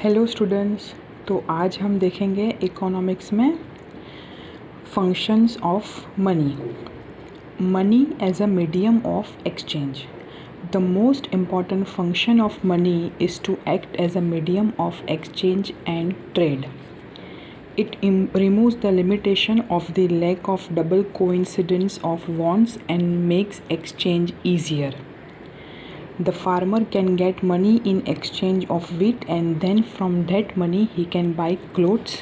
Hello students. तो आज हम देखेंगे इकोनॉमिक्स में functions of money. Money as a medium of exchange. The most important function of money is to act as a medium of exchange and trade. It removes the limitation of the lack of double coincidence of wants and makes exchange easier. The farmer can get money in exchange of wheat, and then from that money he can buy clothes,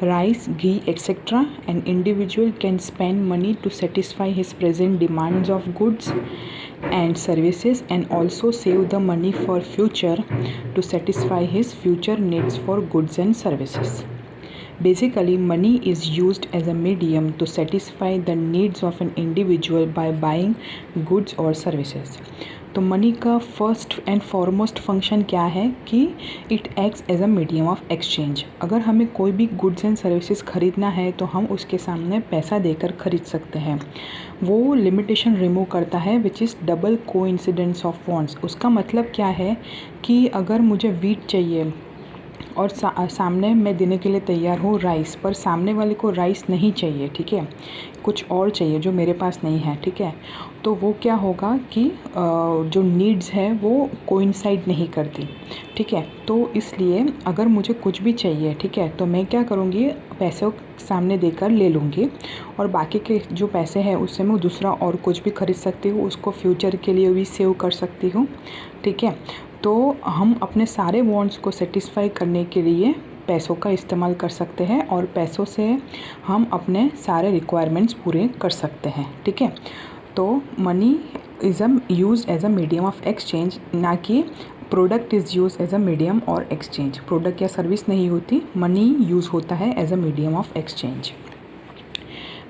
rice, ghee, etc. An individual can spend money to satisfy his present demands of goods and services and also save the money for future to satisfy his future needs for goods and services. Basically, money is used as a medium to satisfy the needs of an individual by buying goods or services. तो money का first and foremost function क्या है कि it acts as a medium of exchange. अगर हमें कोई भी goods and services ख़रीदना है तो हम उसके सामने पैसा देकर ख़रीद सकते हैं. वो लिमिटेशन रिमूव करता है which is double coincidence of wants. उसका मतलब क्या है कि अगर मुझे वीट चाहिए और सामने मैं देने के लिए तैयार हूँ राइस, पर सामने वाले को राइस नहीं चाहिए, ठीक है, कुछ और चाहिए जो मेरे पास नहीं है, ठीक है, तो वो क्या होगा कि जो नीड्स है वो कोइंसाइड नहीं करती, ठीक है. तो इसलिए अगर मुझे कुछ भी चाहिए, ठीक है, तो मैं क्या करूँगी, पैसे सामने देकर ले लूँगी और बाकी के जो पैसे हैं उससे मैं दूसरा और कुछ भी खरीद सकती हूँ, उसको फ्यूचर के लिए भी सेव कर सकती हूँ, ठीक है. तो हम अपने सारे वांट्स को सेटिस्फाई करने के लिए पैसों का इस्तेमाल कर सकते हैं और पैसों से हम अपने सारे रिक्वायरमेंट्स पूरे कर सकते हैं, ठीक है. तो money is use as a medium of exchange, ना कि product is use as a medium और एक्सचेंज. प्रोडक्ट या सर्विस नहीं होती, मनी यूज़ होता है as a medium of exchange.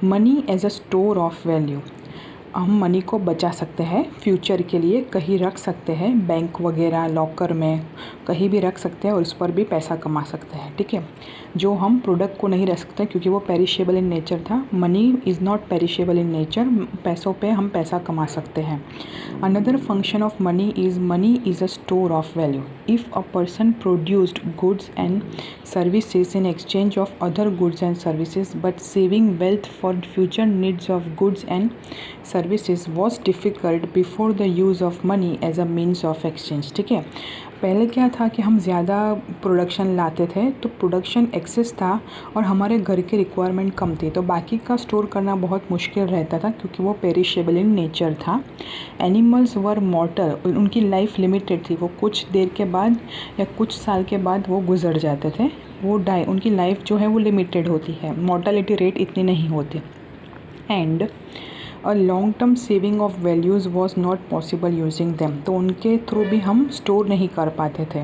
Money as a store of value. हम मनी को बचा सकते हैं फ्यूचर के लिए, कहीं रख सकते हैं, बैंक वगैरह लॉकर में कहीं भी रख सकते हैं और उस पर भी पैसा कमा सकते हैं, ठीक है. जो हम प्रोडक्ट को नहीं रख सकते क्योंकि वो पेरिशेबल इन नेचर था. Money is not perishable in nature. पैसों पे हम पैसा कमा सकते हैं. Another function of money is a store of value. If a person produced goods and services in exchange of other goods and services but saving wealth for future needs of goods and services was difficult before the use of money as a means of exchange, ठीक है. पहले क्या था कि हम ज़्यादा production लाते थे तो प्रोडक्शन एक्सेस था और हमारे घर की रिक्वायरमेंट कम थी, तो बाकी का स्टोर करना बहुत मुश्किल रहता था क्योंकि वो पेरिशेबल इन नेचर था. Animals were मॉर्टल. उनकी लाइफ लिमिटेड थी, वो कुछ देर के बाद या कुछ साल के बाद वो गुजर जाते थे, वो डाई, उनकी लाइफ जो है वो लिमिटेड होती है, मॉर्टलिटी रेट इतनी नहीं होती. And a long term saving of values was not possible using them. तो उनके थ्रू भी हम स्टोर नहीं कर पाते थे.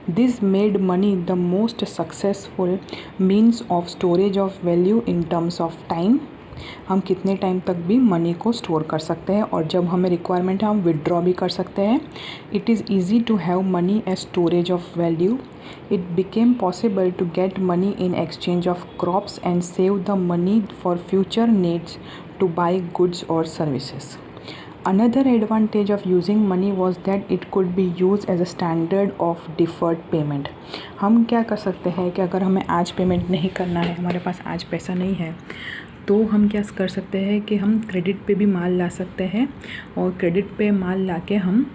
This made money the most successful means of storage of value in terms of time. हम कितने टाइम तक भी मनी को स्टोर कर सकते हैं और जब हमें रिक्वायरमेंट है हम विड्रॉ भी कर सकते हैं. It is easy to have money as storage of value. It became possible to get money in exchange of crops and save the money for future needs to buy goods or services. Another advantage of using money was that it could be used as a standard of deferred payment. हम क्या कर सकते हैं कि अगर हमें आज payment नहीं करना है, हमारे पास आज पैसा नहीं है, तो हम क्या कर सकते हैं कि हम क्रेडिट पे भी माल ला सकते हैं और क्रेडिट पे माल ला के हम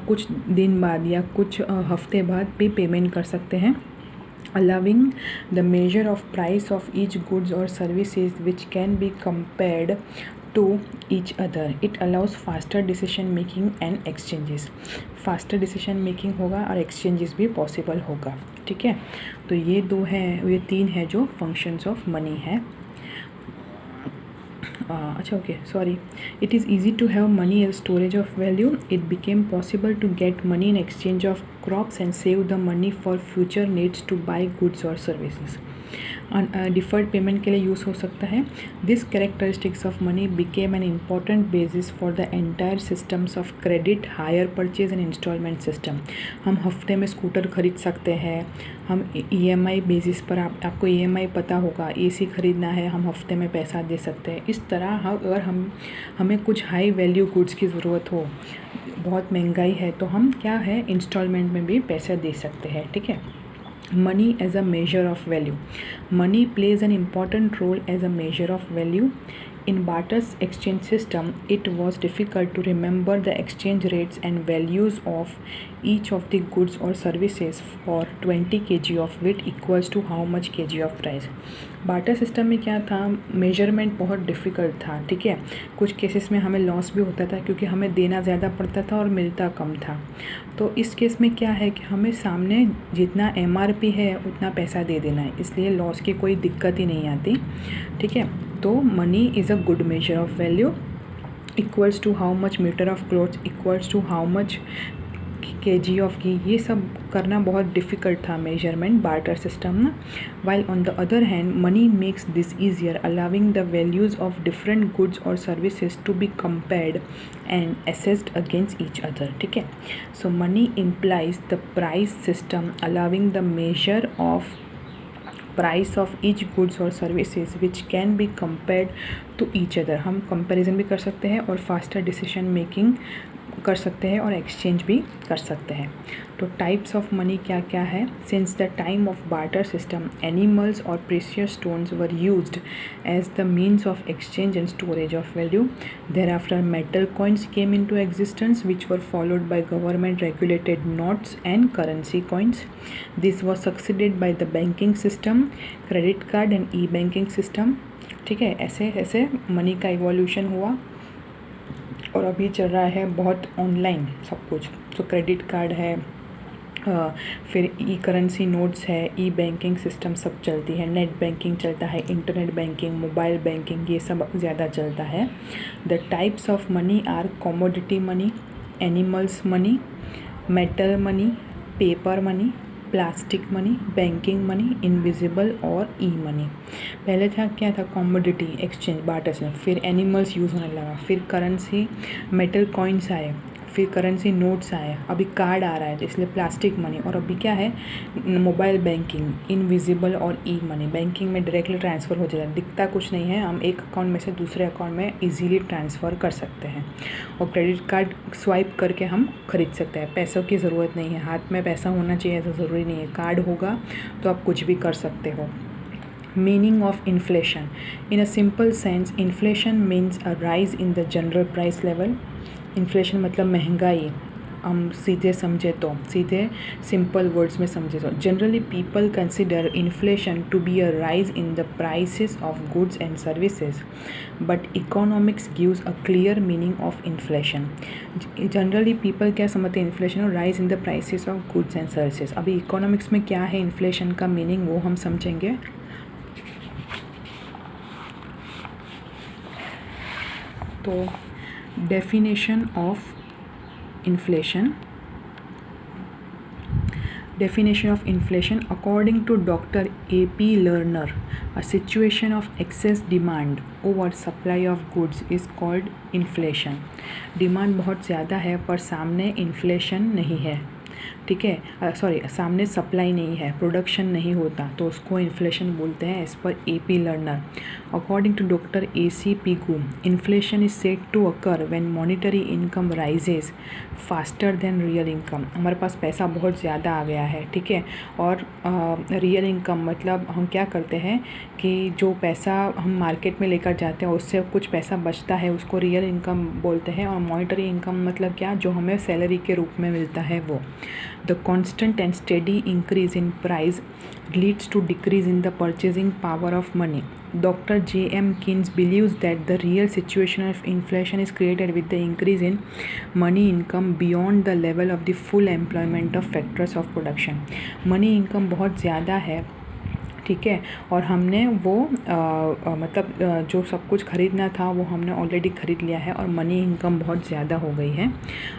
कुछ दिन बाद या कुछ हफ्ते बाद भी पेमेंट कर सकते हैं, allowing the measure of price of each goods or services which can be compared to each other. It allows faster decision making and exchanges. faster decision making होगा और exchanges भी possible होगा, ठीक है. तो ये तीन है जो functions of money है. अच्छा, okay, sorry. It is easy to have money as storage of value. It became possible to get money in exchange of crops and save the money for future needs to buy goods और services. Deferred payment के लिए use हो सकता है. This characteristics of money became an important basis for the entire systems of credit, hire purchase and instalment system. हम हफ्ते में scooter खरीद सकते हैं. हम EMI बेसिस पर, आपको EMI पता होगा, AC ख़रीदना है, हम हफ्ते में पैसा दे सकते हैं. इस तरह अगर हमें कुछ हाई वैल्यू गुड्स की ज़रूरत हो, बहुत महंगाई है, तो हम क्या है इंस्टॉलमेंट में भी पैसे दे सकते हैं, ठीक है. Money as a measure of value. Money plays an important role as a measure of value. In barter's exchange system, it was difficult to remember the exchange rates and values of each of the goods or services. For 20 kg of wheat equals to how much kg of rice. Barter system में क्या था, measurement बहुत difficult था, ठीक है। कुछ cases में हमें लॉस भी होता था क्योंकि हमें देना ज़्यादा पड़ता था और मिलता कम था। तो इस केस में क्या है कि हमें सामने जितना MRP है उतना पैसा दे देना है, इसलिए लॉस की कोई दिक्कत ही नहीं आती, ठीक है। तो money is a good measure of value. Equals to how much metre of clothes equals to how much kg of ghee, ये सब करना बहुत डिफ़िकल्ट था मेजरमेंट बार्टर सिस्टम ना। While on the other hand money makes this easier, allowing the values of different goods और services to be compared and assessed against each other, ठीक है। So money implies the price system allowing the major of price of each goods और services which can be compared to each other. हम comparison भी कर सकते हैं और faster decision making कर सकते हैं और एक्सचेंज भी कर सकते हैं। तो टाइप्स ऑफ मनी क्या क्या है? Since the time of barter system animals और precious stones were used as the means of exchange and storage of value. thereafter metal coins came into existence which were followed by government regulated notes and currency coins. This was succeeded by the banking system, credit card and e-banking system, ठीक है। ऐसे ऐसे money का evolution हुआ और अभी चल रहा है बहुत ऑनलाइन सब कुछ। तो क्रेडिट कार्ड है, फिर ई करेंसी नोट्स है, ई बैंकिंग सिस्टम सब चलती है, नेट बैंकिंग चलता है, इंटरनेट बैंकिंग, मोबाइल बैंकिंग, ये सब ज़्यादा चलता है। The types of money are commodity money, animals money, metal money, paper money, plastic money, banking money, invisible और ई मनी। पहले था क्या था, कॉमोडिटी एक्सचेंज बार्टर से, फिर एनिमल्स यूज़ होने लगा, फिर करेंसी मेटल कॉइन्स आए, फिर करेंसी नोट्स आए, अभी कार्ड आ रहा है तो इसलिए प्लास्टिक मनी, और अभी क्या है मोबाइल बैंकिंग, इनविजिबल और ई मनी। बैंकिंग में डायरेक्टली ट्रांसफ़र हो जाता है, दिखता कुछ नहीं है, हम एक अकाउंट में से दूसरे अकाउंट में इजीली ट्रांसफ़र कर सकते हैं। और क्रेडिट कार्ड स्वाइप करके हम खरीद सकते हैं, पैसों की ज़रूरत नहीं है, हाथ में पैसा होना चाहिए ऐसा ज़रूरी नहीं है, कार्ड होगा तो आप कुछ भी कर सकते हो। Meaning of inflation. In a simple sense, inflation means a rise in the general price level. Inflation मतलब महंगाई, हम सीधे समझे तो, सीधे सिंपल वर्ड्स में समझे तो, generally people consider inflation to be a rise in the prices of goods and services, but economics gives a clear meaning of inflation. Generally people क्या समझते हैं इन्फ्लेशन और rise in the prices of goods and services. अभी economics में क्या है inflation का meaning वो हम समझेंगे। तो definition of inflation. Definition of inflation according to Dr. A.P. Lerner, a situation of excess demand over supply of goods is called inflation. Demand बहुत ज़्यादा है पर सामने इन्फ्लेशन नहीं है, ठीक है, सॉरी सामने सप्लाई नहीं है, प्रोडक्शन नहीं होता, तो उसको इन्फ्लेशन बोलते हैं as per A.P. Lerner. According to doctor A.C. Pigou, inflation is said to occur when monetary income rises faster than real income. हमारे पास पैसा बहुत ज़्यादा आ गया है, ठीक है, और रियल इनकम मतलब हम क्या करते हैं कि जो पैसा हम मार्केट में लेकर जाते हैं उससे कुछ पैसा बचता है, उसको रियल इनकम बोलते हैं। और मॉनिटरी इनकम मतलब क्या, जो हमें सैलरी के रूप में मिलता है वो। The constant and steady increase in price leads to decrease in the purchasing power of money. Dr. J.M. Keynes believes that the real situation of inflation is created with the increase in money income beyond the level of the full employment of factors of production. Money income बहुत ज़्यादा है, ठीक है, और हमने वो मतलब जो सब कुछ ख़रीदना था वो हमने ऑलरेडी ख़रीद लिया है और मनी इनकम बहुत ज़्यादा हो गई है।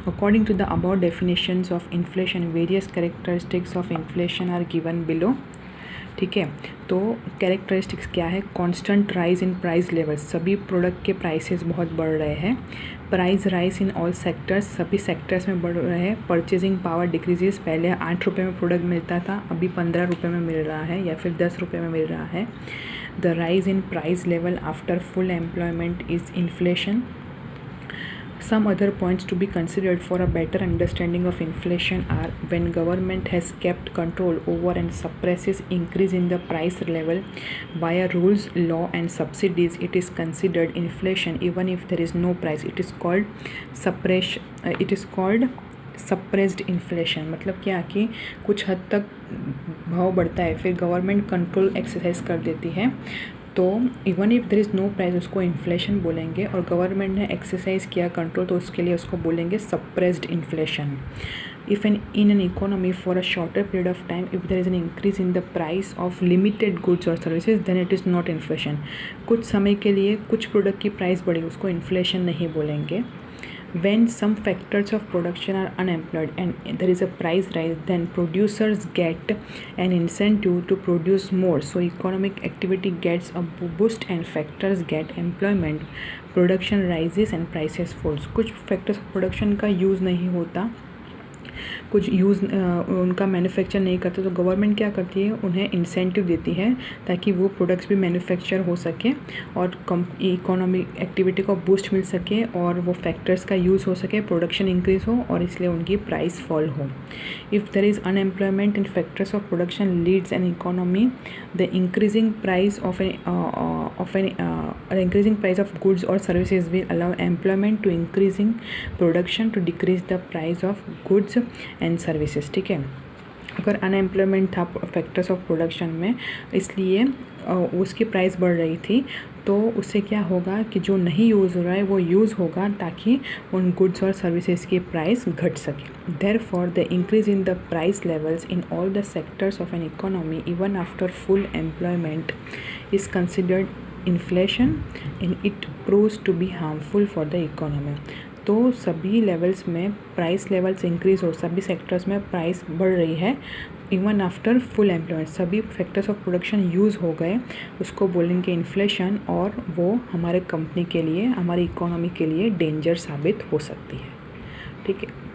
According to the about definitions of inflation, various characteristics of inflation are given below, ठीक है। तो कैरेक्टरिस्टिक्स क्या है, constant rise in price levels, सभी प्रोडक्ट के प्राइसेस बहुत बढ़ रहे हैं। Price rise in all sectors, सभी सेक्टर्स में बढ़ रहे हैं। परचेजिंग पावर डिक्रीजेस, पहले 8 रुपये में प्रोडक्ट मिलता था, अभी 15 रुपये में मिल रहा है या फिर 10 रुपये में मिल रहा है। The rise in price level after full employment is inflation. Some other points to be considered for a better understanding of inflation are when government has kept control over and suppresses increase in the price level via rules, law and subsidies, it is considered inflation even if there is no price. It is called suppressed inflation. मतलब क्या कि कुछ हद तक भाव बढ़ता है, फिर गवर्नमेंट कंट्रोल एक्सरसाइज कर देती है, तो even if there is no price उसको इन्फ्लेशन बोलेंगे, और गवर्नमेंट ने एक्सरसाइज किया कंट्रोल तो उसके लिए उसको बोलेंगे suppressed inflation. If in an economy for a shorter period of time, if there is an increase in the price of limited goods or services, then it is not inflation। कुछ समय के लिए कुछ प्रोडक्ट की price बढ़ी उसको inflation नहीं बोलेंगे। When some factors of production are unemployed and there is a price rise, then producers get an incentive to produce more, so economic activity gets a boost and factors get employment, production rises and prices falls। कुछ factors of production का use नहीं होता, कुछ उनका manufacture नहीं करते, तो government क्या करती है, उन्हें इंसेंटिव देती है ताकि वो प्रोडक्ट्स भी मैन्युफैक्चर हो सके और इकोनॉमिक एक्टिविटी को बूस्ट मिल सके और वो फैक्टर्स का यूज़ हो सके, प्रोडक्शन इंक्रीज़ हो और इसलिए उनकी प्राइस फॉल हो। If there is unemployment in factors of production leads an economy, the increasing price of goods और services will allow employment to increasing production to decrease the price of goods and services. ठीक है, अगर unemployment था factors of production में, इसलिए उसकी price बढ़ रही थी, तो उससे क्या होगा कि जो नहीं यूज़ हो रहा है वो यूज़ होगा ताकि उन गुड्स और सर्विसेज की प्राइस घट सके। Therefore the increase in the price levels in all the sectors of an economy even after full employment is considered inflation and it proves to be harmful for the economy. तो सभी levels में price levels increase हो, सभी sectors में price बढ़ रही है even after full employment, सभी फैक्टर्स ऑफ प्रोडक्शन यूज़ हो गए, उसको बोलेंगे इन्फ्लेशन, और वो हमारे कंपनी के लिए, हमारी इकोनॉमी के लिए डेंजर साबित हो सकती है। ठीक है।